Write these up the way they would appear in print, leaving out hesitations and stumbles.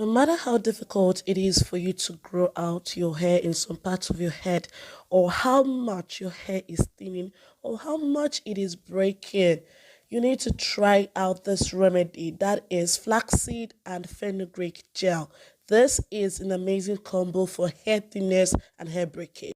No matter how difficult it is for you to grow out your hair in some parts of your head, or how much your hair is thinning, or how much it is breaking, you need to try out this remedy, that is flaxseed and fenugreek gel. This is an amazing combo for hair thinness and hair breakage.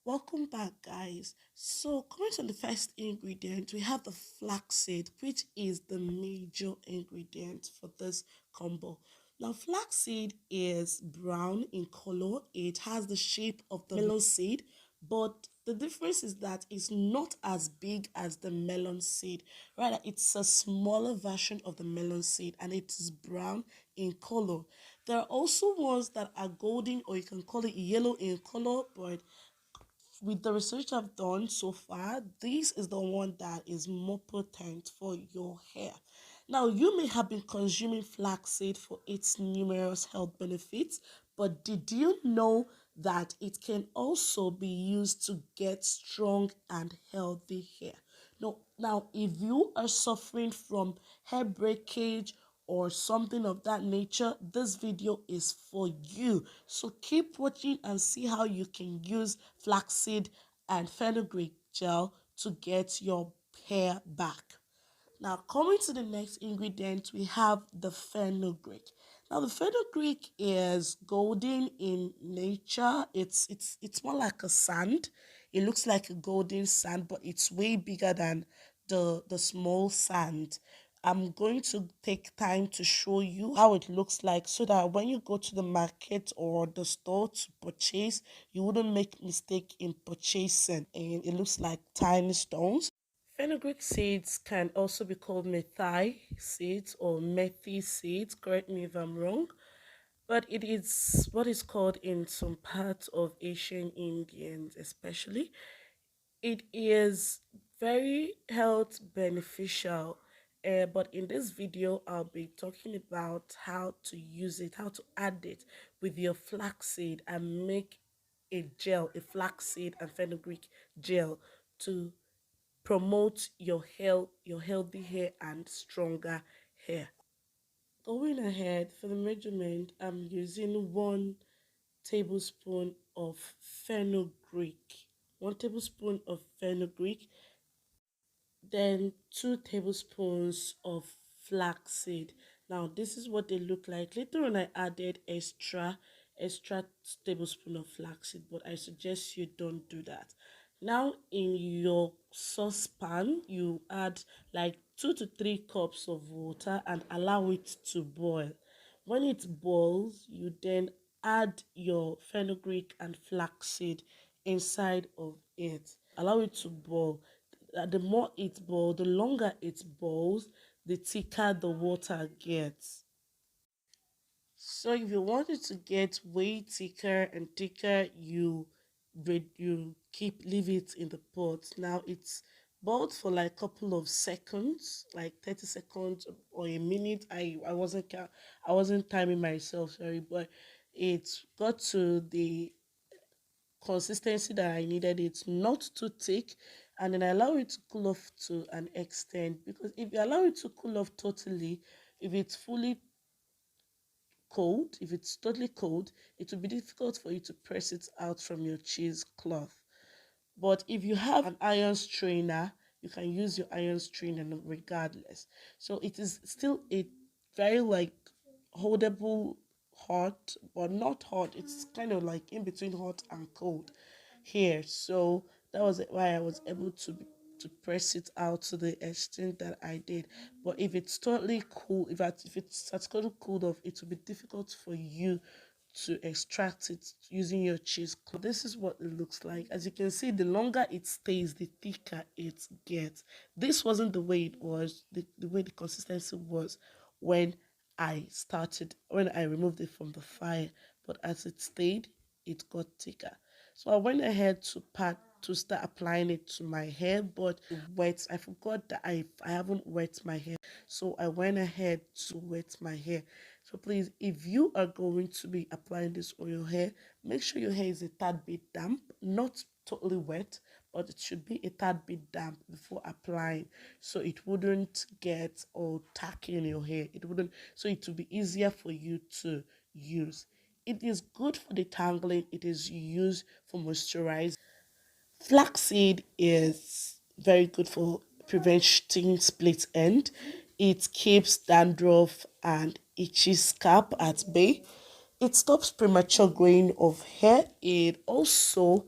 Welcome back, guys. So coming to the first ingredient, we have the flaxseed, which is the major ingredient for this combo. Now flaxseed is brown in color. It has the shape of the melon seed, but the difference is that it's not as big as the melon seed. Rather, it's a smaller version of the melon seed, and it is brown in color. There are also ones that are golden, or you can call it yellow in color, but with the research I've done so far, this is the one that is more potent for your hair. Now, you may have been consuming flaxseed for its numerous health benefits, but did you know that it can also be used to get strong and healthy hair? Now, if you are suffering from hair breakage or something of that nature, this video is for you. So keep watching and see how you can use flaxseed and fenugreek gel to get your hair back. Now, coming to the next ingredient, we have the fenugreek. Now, the fenugreek is golden in nature. It's more like a sand. It looks like a golden sand, but it's way bigger than the small sand. I'm going to take time to show you how it looks like so that when you go to the market or the store to purchase, you wouldn't make mistake in purchasing. And it looks like tiny stones. Fenugreek seeds can also be called methi seeds or methi seeds. Correct me if I'm wrong. But it is what is called in some parts of Asian Indians, especially. It is very health beneficial. But in this video, I'll be talking about how to use it, how to add it with your flaxseed and make a gel, a flaxseed and fenugreek gel to promote your health, your healthy hair and stronger hair. Going ahead for the measurement, I'm using 1 tablespoon of fenugreek, 1 tablespoon of fenugreek, then 2 tablespoons of flaxseed. Now this is what they look like. Later on I added extra tablespoon of flaxseed, but I suggest you don't do that. Now in your saucepan you add like 2 to 3 cups of water and allow it to boil. When it boils, you then add your fenugreek and flaxseed inside of it. Allow it to boil. The more it boils, the longer it boils, the thicker the water gets. So if you want it to get way thicker and thicker, you leave it in the pot. Now it's boiled for like a couple of seconds, like 30 seconds or a minute. I wasn't timing myself, sorry, but it got to the consistency that I needed. It's not too thick, and then I allow it to cool off to an extent, because if you allow it to cool off totally, if it's fully cold, if it's totally cold, it will be difficult for you to press it out from your cheesecloth. But if you have an iron strainer, you can use your iron strainer regardless. So it is still a very like holdable hot, but not hot. It's kind of like in between hot and cold here. So that was why I was able to press it out to the extent that I did. But if it's totally cool, if it's totally cooled off, it will be difficult for you to extract it using your cheesecloth. This is what it looks like. As you can see, the longer it stays, the thicker it gets. This wasn't the way it was, the way the consistency was when when I removed it from the fire. But as it stayed, it got thicker. So I went ahead to start applying it to my hair, but I forgot that I haven't wet my hair. So I went ahead to wet my hair. So please, if you are going to be applying this on your hair, make sure your hair is a tad bit damp, not totally wet, but it should be a tad bit damp before applying, so it wouldn't get all tacky in your hair. It wouldn't, so it will be easier for you to use. It is good for detangling. It is used for moisturizing. Flaxseed is very good for preventing split end. It keeps dandruff and itchy scalp at bay. It stops premature growing of hair. It also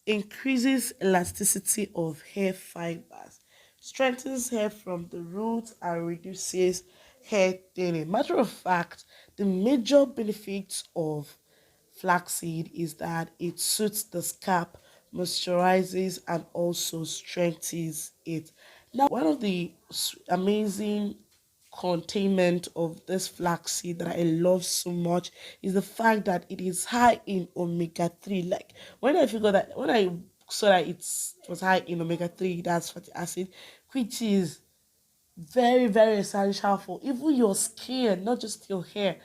increases elasticity of hair fibers, strengthens hair from the roots, and reduces hair thinning. Matter of fact, the major benefits of flaxseed is that it suits the scalp, moisturizes, and also strengthens it. Now, one of the amazing containment of this flaxseed that I love so much is the fact that it is high in omega-3. Like when I saw that it was high in omega-3, that's fatty acid, which is very, very essential for even your skin, not just your hair.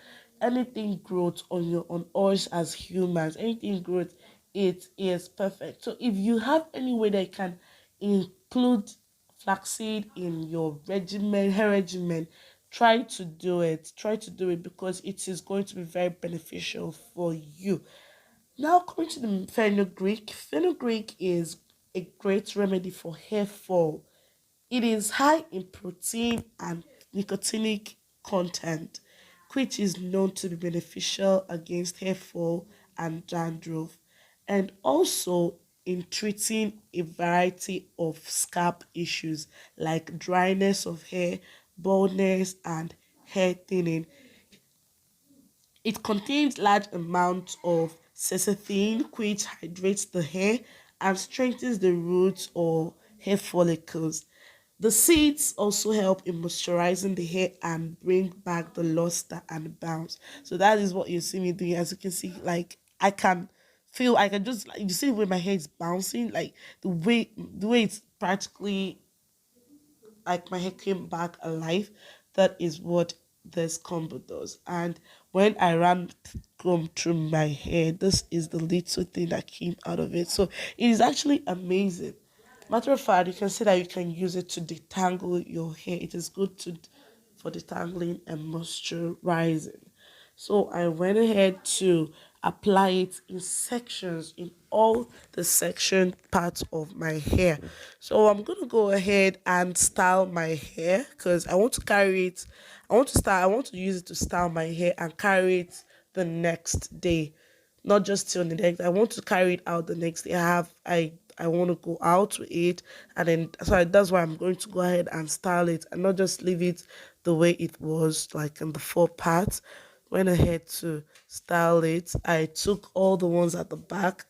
Anything growth on us as humans, anything growth, it is perfect. So if you have any way that you can include flaxseed in your hair regimen, try to do it. Try to do it because it is going to be very beneficial for you. Now coming to the fenugreek. Fenugreek is a great remedy for hair fall. It is high in protein and nicotinic content, which is known to be beneficial against hair fall and dandruff, and also in treating a variety of scalp issues like dryness of hair, baldness, and hair thinning. It contains large amounts of zeaxanthin, which hydrates the hair and strengthens the roots or hair follicles. The seeds also help in moisturizing the hair and bring back the luster and bounce. So that is what you see me doing. As you can see, like I can just, like, you see the way my hair is bouncing, like the way it's practically like my hair came back alive. That is what this combo does. And when I ran comb through my hair, this is the little thing that came out of it. So it is actually amazing. Matter of fact, you can say that you can use it to detangle your hair. It is good to for detangling and moisturizing. So I went ahead to apply it in sections in all the section parts of my hair. So I'm gonna go ahead and style my hair because I want to carry it. I want to use it to style my hair and carry it the next day, not just till the next. I want to carry it out the next day. I want to go out with it, and then so that's why I'm going to go ahead and style it and not just leave it the way it was, like in the four parts. Went ahead to style it. I took all the ones at the back,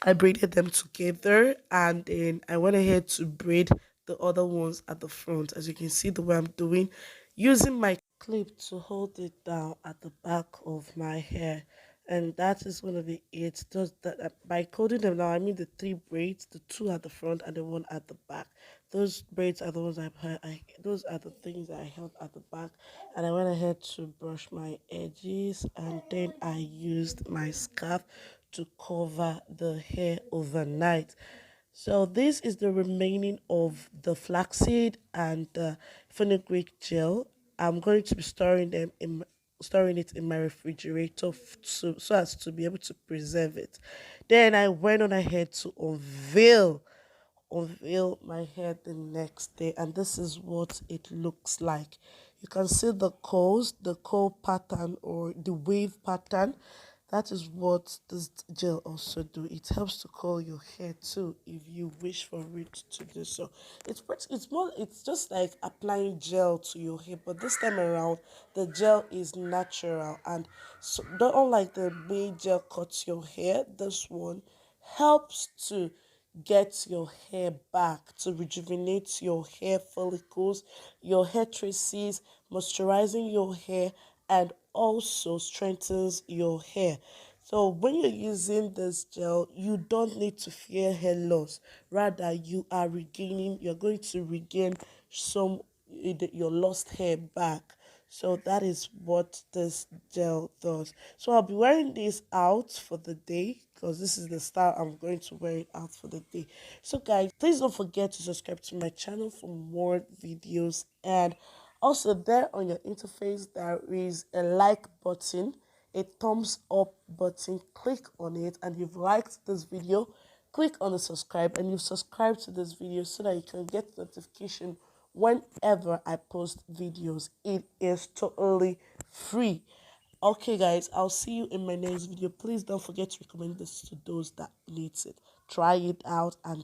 I braided them together, and then I went ahead to braid the other ones at the front. As you can see the way I'm doing, using my clip to hold it down at the back of my hair. And that is going to be it. Just that by coding them now, I mean the three braids, the two at the front and the one at the back. Those braids are the ones those are the things that I held at the back. And I went ahead to brush my edges, and then I used my scarf to cover the hair overnight. So this is the remaining of the flaxseed and the fenugreek gel. I'm going to be storing it in my refrigerator so as to be able to preserve it. Then I went on ahead to unveil my hair the next day, and this is what it looks like. You can see the curl pattern or the wave pattern. That is what this gel also do. It helps to curl your hair too if you wish for it to do so. It's just like applying gel to your hair, but this time around the gel is natural, and so not unlike the way gel cuts your hair, this one helps to get your hair back, to rejuvenate your hair follicles, your hair traces, moisturizing your hair, and also strengthens your hair. So when you're using this gel, you don't need to fear hair loss. Rather, you're going to regain some your lost hair back. So that is what this gel does. So I'll be wearing this out for the day because this is the style I'm going to wear it out for the day. So guys, please don't forget to subscribe to my channel for more videos, and also there on your interface there is a like button, a thumbs up button. Click on it, and you've liked this video. Click on the subscribe, and you've subscribed to this video so that you can get notification whenever I post videos. It is totally free. Okay guys, I'll see you in my next video. Please don't forget to recommend this to those that needs it. Try it out and